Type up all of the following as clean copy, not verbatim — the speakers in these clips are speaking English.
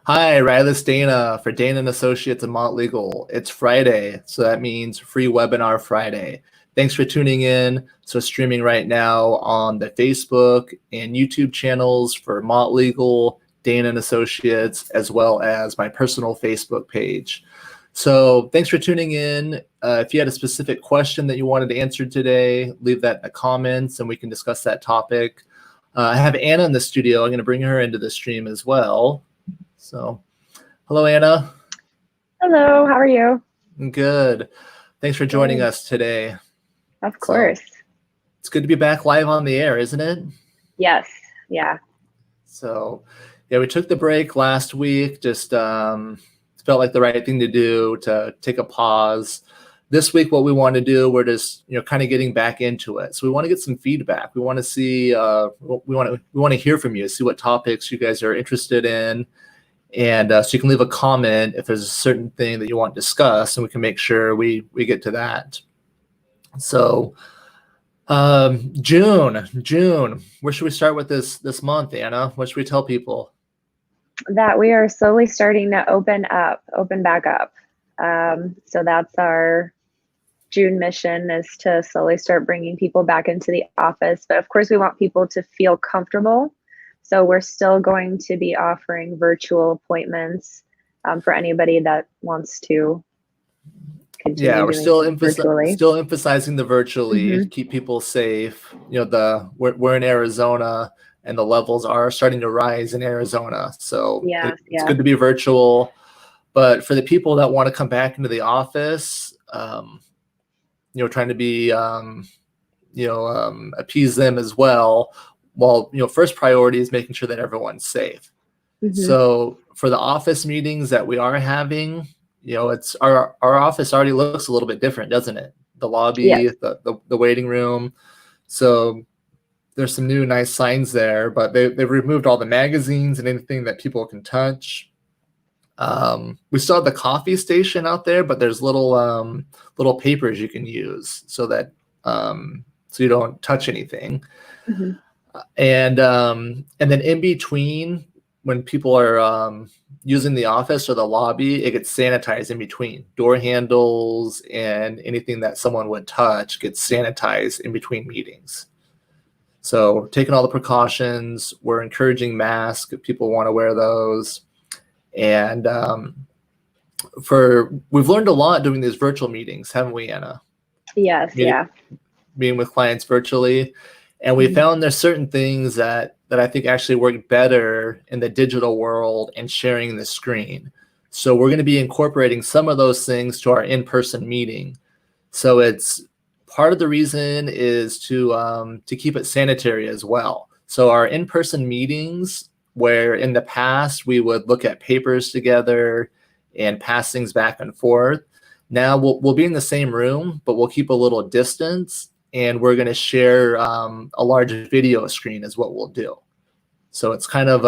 Hi, Rilus Dana for Dana and Associates and Mont Legal. It's Friday, so that means free webinar Friday. Thanks for tuning in. So streaming right now on the Facebook and YouTube channels for Mont Legal, Dana and Associates, as well as my personal Facebook page. So thanks for tuning in. If you had a specific question that you wanted to answer today, leave that in the comments and we can discuss that topic. I have Anna in the studio. I'm going to bring her into the stream as well. So, hello, Anna. Hello, how are you? Good. Thanks for joining us today. Of course. So, it's good to be back live on the air, isn't it? Yes. Yeah. So, yeah, we took the break last week. Just felt like the right thing to do to take a pause. This week, what we want to do, we're just kind of getting back into it. So we want to get some feedback. We want to see. We want to hear from you. See what topics you guys are interested in. And so you can leave a comment if there's a certain thing that you want to discuss, and we can make sure we get to that. So June, where should we start with this month, Anna? What should we tell people? That we are slowly starting to open back up. So that's our June mission, is to slowly start bringing people back into the office. But of course, we want people to feel comfortable. So we're still going to be offering virtual appointments for anybody that wants to continue. Yeah, we're still emphasizing the virtually, keep people safe. We're in Arizona and the levels are starting to rise in Arizona. So it's good to be virtual. But for the people that want to come back into the office, trying to be, appease them as well. Well, first priority is making sure that everyone's safe. So for the office meetings that we are having, it's our office already looks a little bit different, doesn't it? The lobby, the waiting room. So there's some new nice signs there, but they've removed all the magazines and anything that people can touch. We still have the coffee station out there, but there's little papers you can use so that so you don't touch anything. And then in between, when people are using the office or the lobby, it gets sanitized in between. Door handles and anything that someone would touch gets sanitized in between meetings. So taking all the precautions, we're encouraging masks if people want to wear those. And we've learned a lot doing these virtual meetings, haven't we, Anna? Yes, Meeting with clients virtually. And we found there's certain things that I think actually work better in the digital world and sharing the screen. So we're going to be incorporating some of those things to our in-person meeting. So it's part of the reason is to keep it sanitary as well. So our in-person meetings, where in the past we would look at papers together and pass things back and forth, now we'll be in the same room, but we'll keep a little distance. And we're going to share a large video screen is what we'll do. So it's kind of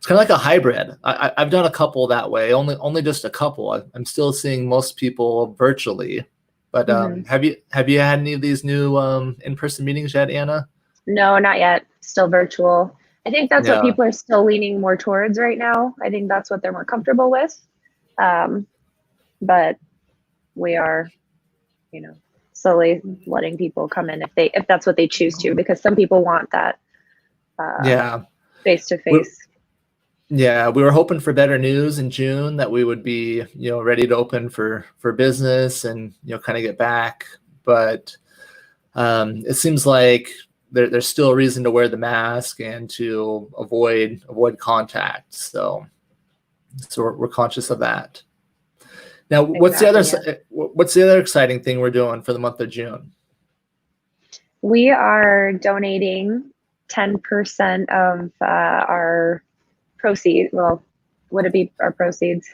like a hybrid. I've done a couple that way, only just a couple. I'm still seeing most people virtually. But have you had any of these new in-person meetings yet, Anna? No, not yet. Still virtual. I think that's what people are still leaning more towards right now. I think that's what they're more comfortable with. But we are, slowly letting people come in if that's what they choose to, because some people want that face-to-face. We were hoping for better news in June, that we would be ready to open for business and kind of get back, but it seems like there's still a reason to wear the mask and to avoid contact, so we're conscious of that. Now, what's the other exciting thing we're doing for the month of June? We are donating 10% of our proceeds. Well, would it be our proceeds?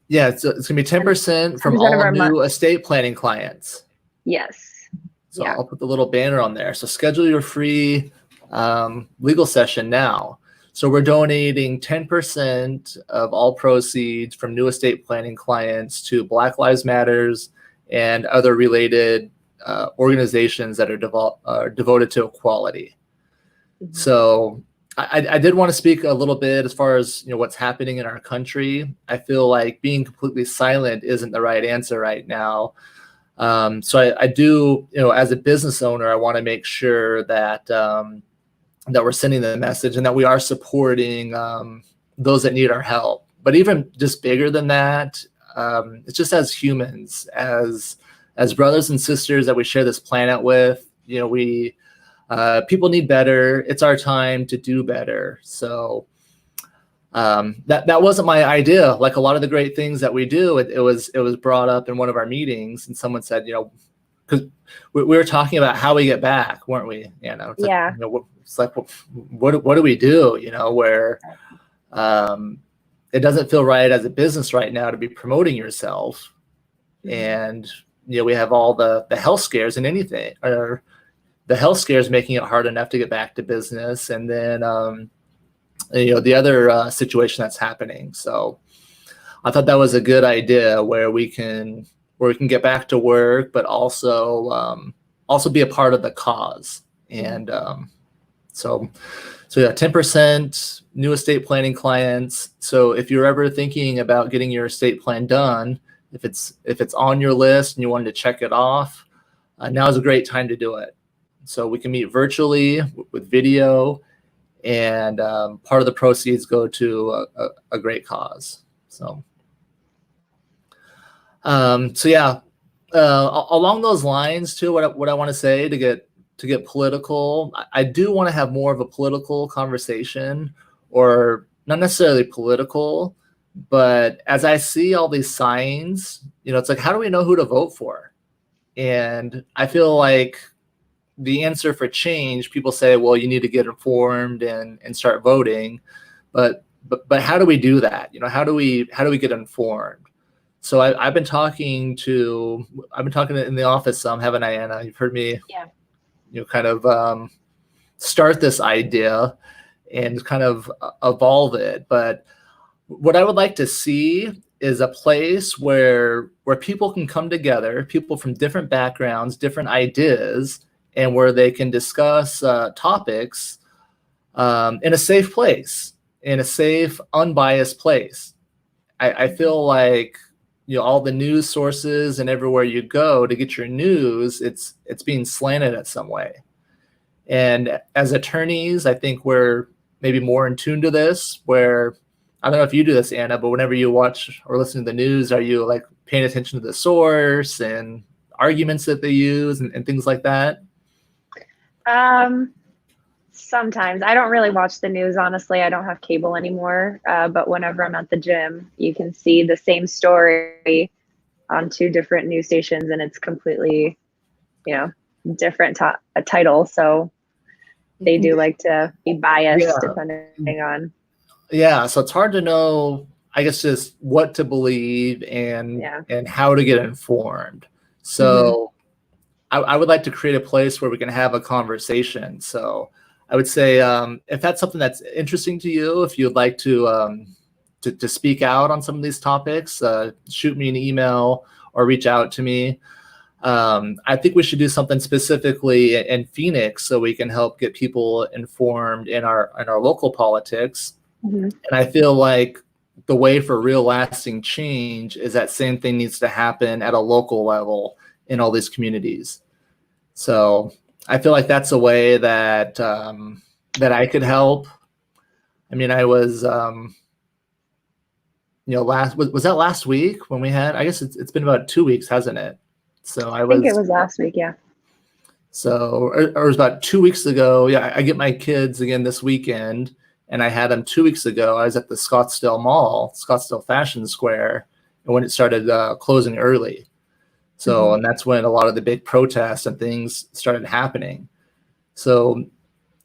Yeah, it's going to be 10% from all new estate planning clients. Yes. So I'll put the little banner on there. So schedule your free legal session now. So we're donating 10% of all proceeds from new estate planning clients to Black Lives Matters and other related organizations that are devoted to equality. So I did want to speak a little bit as far as, what's happening in our country. I feel like being completely silent isn't the right answer right now. So I do, as a business owner, I want to make sure that that we're sending the message and that we are supporting those that need our help. But even just bigger than that, it's just as humans, as brothers and sisters that we share this planet with. We people need better. It's our time to do better. So that wasn't my idea. Like a lot of the great things that we do, it was brought up in one of our meetings, and someone said, because we were talking about how we get back, weren't we? It's Yeah. like, it's like, what do we do? Where it doesn't feel right as a business right now to be promoting yourself, and we have all the health scares and anything, or the health scares making it hard enough to get back to business, and then the other situation that's happening. So I thought that was a good idea where we can get back to work, but also be a part of the cause. And so yeah, 10% new estate planning clients. So if you're ever thinking about getting your estate plan done, if it's on your list and you wanted to check it off, now is a great time to do it. So we can meet virtually with video, and part of the proceeds go to a great cause. So yeah, along those lines too, what I want to say to get political, I do want to have more of a political conversation, or not necessarily political, but as I see all these signs, it's like, how do we know who to vote for? And I feel like the answer for change, people say, well, you need to get informed and start voting, but how do we do that? How do we get informed? So I've been talking in the office some, haven't I, Anna? You've heard me, kind of start this idea and kind of evolve it. But what I would like to see is a place where people can come together, people from different backgrounds, different ideas, and where they can discuss topics in a safe place, in a safe, unbiased place. I feel like all the news sources and everywhere you go to get your news, it's being slanted in some way. And as attorneys, I think we're maybe more in tune to this, where I don't know if you do this, Anna, but whenever you watch or listen to the news, are you like paying attention to the source and arguments that they use and things like that? Sometimes I don't really watch the news, honestly. I don't have cable anymore. But whenever I'm at the gym, you can see the same story on two different news stations, and it's completely, different title. So they do like to be biased depending on. Yeah. So it's hard to know, I guess, just what to believe and how to get informed. So I would like to create a place where we can have a conversation. So I would say, if that's something that's interesting to you, if you'd like to speak out on some of these topics, shoot me an email or reach out to me. I think we should do something specifically in Phoenix so we can help get people informed in our local politics. And I feel like the way for real lasting change is that same thing needs to happen at a local level in all these communities. So I feel like that's a way that that I could help. I mean, I was, was that last week when we had? I guess it's been about 2 weeks, hasn't it? So I think it was last week, yeah. So or it was about 2 weeks ago. Yeah, I get my kids again this weekend, and I had them 2 weeks ago. I was at the Scottsdale Mall, Scottsdale Fashion Square, and when it started closing early. So, and that's when a lot of the big protests and things started happening. So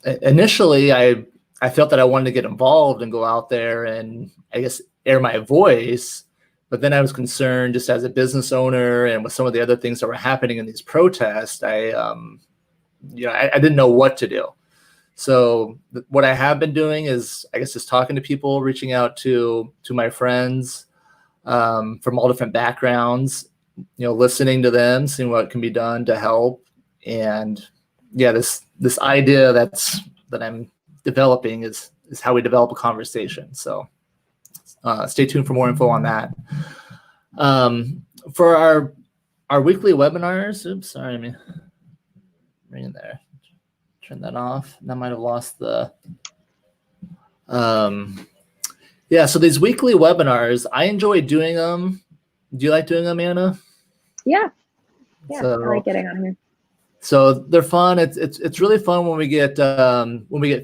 initially I felt that I wanted to get involved and go out there and, I guess, air my voice. But then I was concerned, just as a business owner and with some of the other things that were happening in these protests, I didn't know what to do. So what I have been doing is, I guess, just talking to people, reaching out to my friends from all different backgrounds, listening to them, seeing what can be done to help. And yeah, this idea that I'm developing is how we develop a conversation. So stay tuned for more info on that. For our weekly webinars, oops, sorry, I mean, bring in there, turn that off. I might have lost the, yeah, so these weekly webinars, I enjoy doing them. Do you like doing them, Anna? Yeah, So, I like getting on here. So they're fun. It's really fun when we get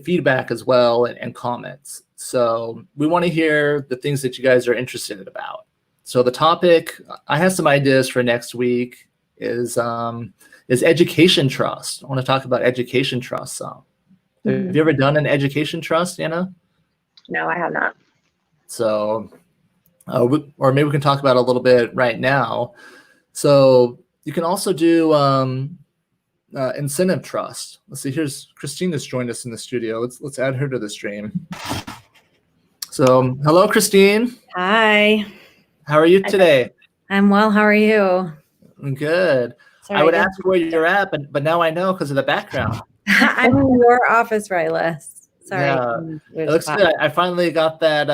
feedback as well and comments. So we want to hear the things that you guys are interested about. So the topic, I have some ideas for next week, is education trust. I want to talk about education trust some. Have you ever done an education trust, Anna? No, I have not. So, or maybe we can talk about it a little bit right now. So you can also do incentive trust. Let's see. Here's Christina's joined us in the studio. Let's add her to the stream. So, hello, Christine. Hi. How are you today? I'm well. How are you? I'm good. Sorry, I would ask where you're at, but now I know because of the background. I'm in your office, Rilus. Sorry. Yeah, it looks good. I finally got that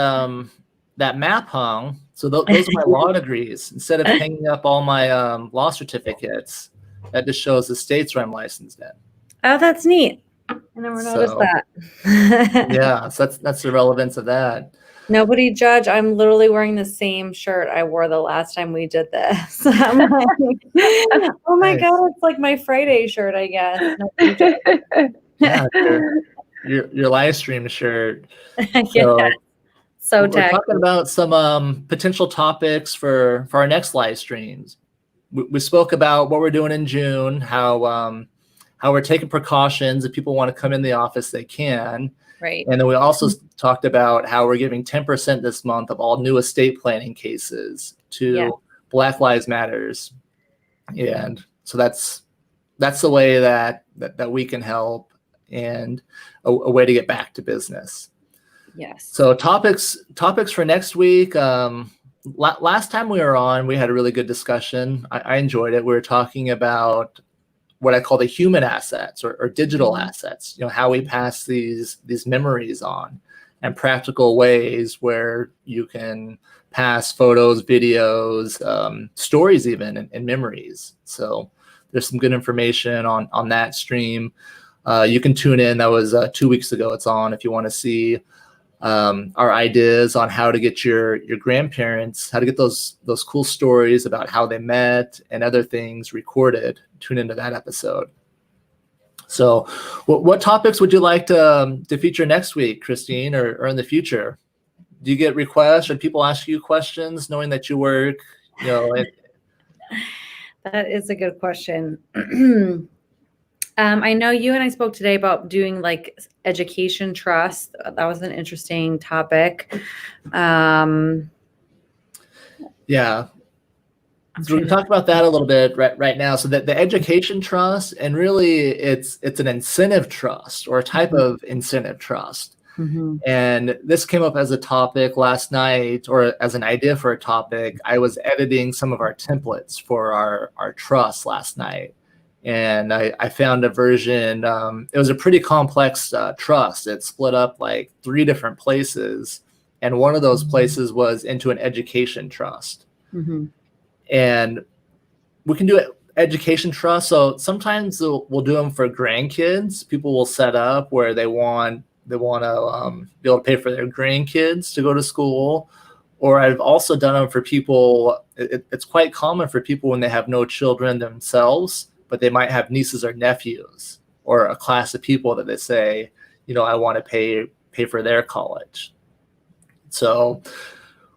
that map hung. So those are my law degrees. Instead of hanging up all my law certificates, that just shows the states where I'm licensed in. Oh, that's neat. I never noticed that. Yeah, so that's the relevance of that. Nobody judge. I'm literally wearing the same shirt I wore the last time we did this. I'm like, oh my God, it's like my Friday shirt, I guess. Yeah, your live stream shirt. Yeah. So we're talking about some potential topics for our next live streams. We spoke about what we're doing in June, how we're taking precautions. If people want to come in the office, they can. Right. And then we also talked about how we're giving 10% this month of all new estate planning cases to Black Lives Matters. And so that's the way that we can help, and a way to get back to business. Yes. So topics for next week. Last time we were on, we had a really good discussion. I enjoyed it. We were talking about what I call the human assets or digital assets, how we pass these memories on, and practical ways where you can pass photos, videos, stories even, and memories. So there's some good information on that stream. You can tune in. That was 2 weeks ago. It's on if you want to see our ideas on how to get your grandparents, how to get those cool stories about how they met and other things recorded. Tune into that episode. So what topics would you like to feature next week, Christine, or in the future? Do you get requests, or people ask you questions knowing that you work, That is a good question. I know you and I spoke today about doing like education trust. That was an interesting topic. Yeah. So we can talk about that a little bit right now. So that the education trust, and really it's an incentive trust, or a type of incentive trust. Mm-hmm. And this came up as a topic last night, or as an idea for a topic. I was editing some of our templates for our trust last night. And I found a version. It was a pretty complex trust. It split up like 3 different places. And one of those places was into an education trust. Mm-hmm. And we can do education trust. So sometimes we'll do them for grandkids. People will set up where they want to be able to pay for their grandkids to go to school. Or I've also done them for people. It's quite common for people when they have no children themselves, but they might have nieces or nephews, or a class of people that they say, I want to pay for their college. So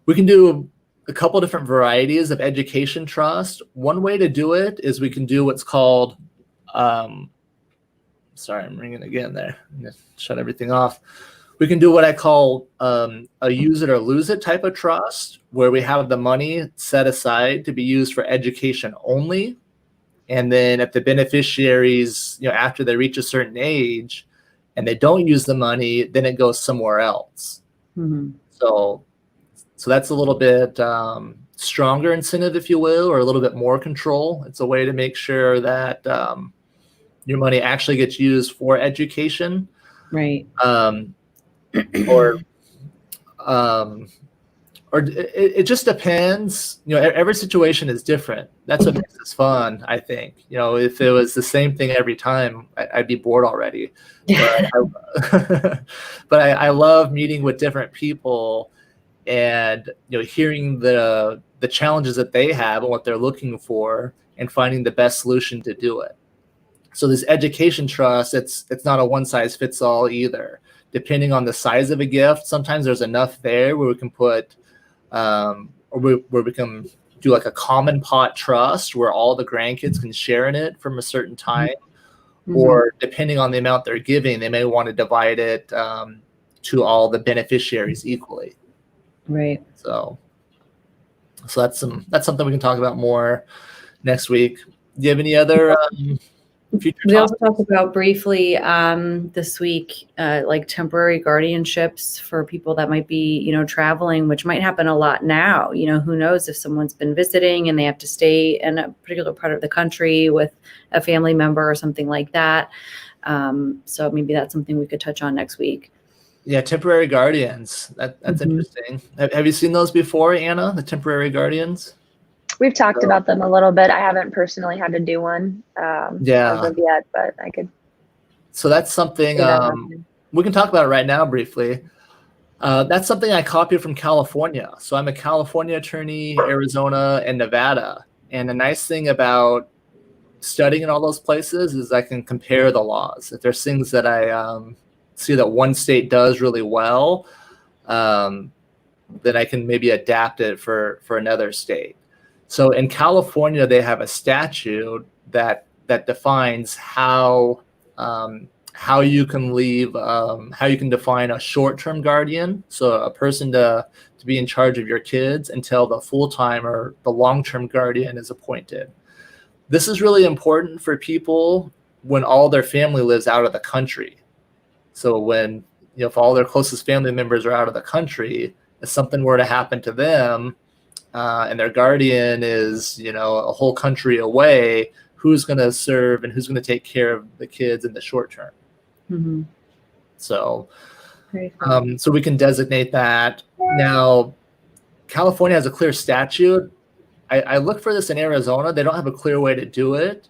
we can do a couple different varieties of education trust. One way to do it is we can do what's called, sorry, I'm ringing again there. I'm going to shut everything off. We can do what I call a use it or lose it type of trust, where we have the money set aside to be used for education only. And then if the beneficiaries, after they reach a certain age and they don't use the money, then it goes somewhere else. Mm-hmm. So that's a little bit stronger incentive, if you will, or a little bit more control. It's a way to make sure that your money actually gets used for education. Right. Or it just depends. Every situation is different. That's what makes this fun, I think. If it was the same thing every time, I'd be bored already. But I love meeting with different people and hearing the challenges that they have and what they're looking for and finding the best solution to do it. So this education trust, it's not a one size fits all either. Depending on the size of a gift, sometimes there's enough there where we can put where we can do like a common pot trust where all the grandkids can share in it from a certain time. Or depending on the amount they're giving, they may want to divide it to all the beneficiaries equally. Right. So that's something we can talk about more next week. Do you have any other future We also topics? talked about briefly this week, like temporary guardianships for people that might be, traveling, which might happen a lot now. Who knows if someone's been visiting and they have to stay in a particular part of the country with a family member or something like that. So maybe that's something we could touch on next week. Yeah, temporary guardians. That's interesting. Have you seen those before, Anna? The temporary guardians? We've talked about them a little bit. I haven't personally had to do one as of yet, but I could. So that's something we can talk about it right now briefly. That's something I copied from California. So I'm a California attorney, Arizona, and Nevada. And the nice thing about studying in all those places is I can compare the laws. If there's things that I see that one state does really well, then I can maybe adapt it for another state. So in California, they have a statute that defines how you can leave, how you can define a short-term guardian, so a person to be in charge of your kids until the full-time or the long-term guardian is appointed. This is really important for people when all their family lives out of the country. So when, if all their closest family members are out of the country, if something were to happen to them and their guardian is, a whole country away, who's going to serve and who's going to take care of the kids in the short term? So, so we can designate that. Now, California has a clear statute. I looked for this in Arizona. They don't have a clear way to do it.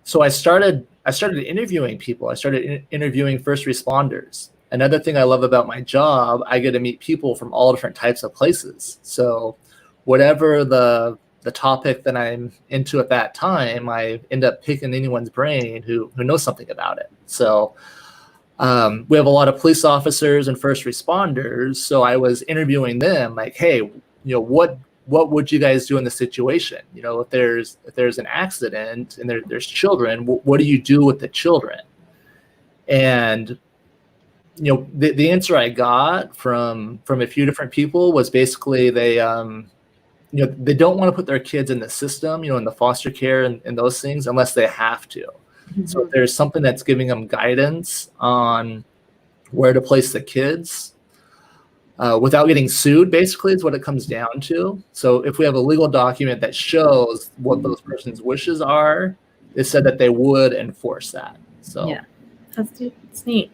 So I started interviewing people. I started interviewing first responders. Another thing I love about my job, I get to meet people from all different types of places. So whatever the topic that I'm into at that time, I end up picking anyone's brain who knows something about it. So we have a lot of police officers and first responders. So I was interviewing them like, hey, what would you guys do in this situation? If there's an accident and there's children, what do you do with the children? And the answer I got from a few different people was basically they don't want to put their kids in the system, in the foster care and those things unless they have to. So if there's something that's giving them guidance on where to place the kids without getting sued, basically, is what it comes down to. So if we have a legal document that shows what those person's wishes are, it said that they would enforce that. So yeah, that's neat.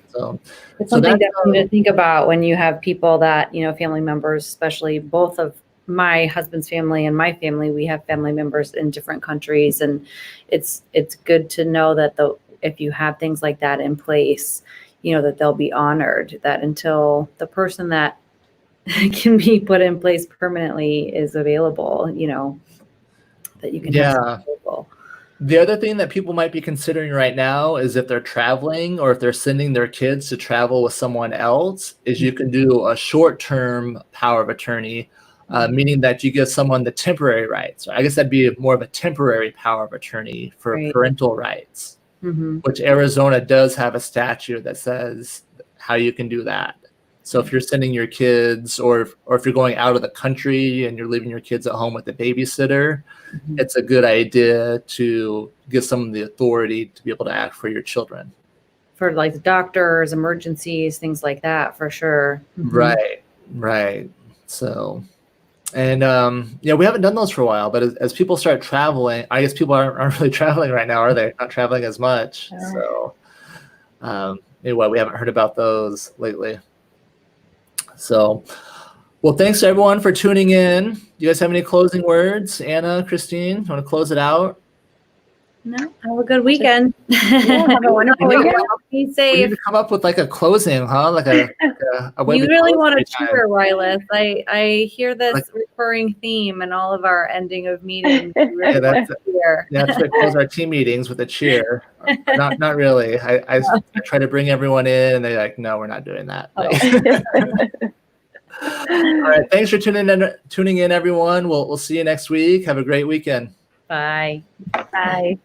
So it's something definitely to think about when you have people that, family members, especially both of my husband's family and my family, we have family members in different countries. And it's good to know that if you have things like that in place, that they'll be honored, that until the person that can be put in place permanently is available, that you can have available. The other thing that people might be considering right now is if they're traveling or if they're sending their kids to travel with someone else, is you can do a short-term power of attorney, meaning that you give someone the temporary rights. I guess that'd be more of a temporary power of attorney for parental rights, which Arizona does have a statute that says how you can do that. So if you're sending your kids or if you're going out of the country and you're leaving your kids at home with a babysitter, it's a good idea to give someone the authority to be able to act for your children. For like doctors, emergencies, things like that, for sure. Right. So, and we haven't done those for a while, but as people start traveling, I guess people aren't really traveling right now, are they? Not traveling as much. So, anyway, we haven't heard about those lately. So, well, thanks everyone for tuning in. Do you guys have any closing words? Anna, Christine, want to close it out? No, have a good weekend. Yeah, have a wonderful weekend. Be We need safe. to come up with like a closing, huh? Like a way You we really close want every to time. cheer, Rilus. I hear this Like- recurring theme in all of our ending of meetings. You really Yeah, want to cheer. That's what close our team meetings with a cheer. Not really. I try to bring everyone in, and they're like, "No, we're not doing that." All right. Thanks for tuning in, everyone. We'll see you next week. Have a great weekend. Bye. Bye.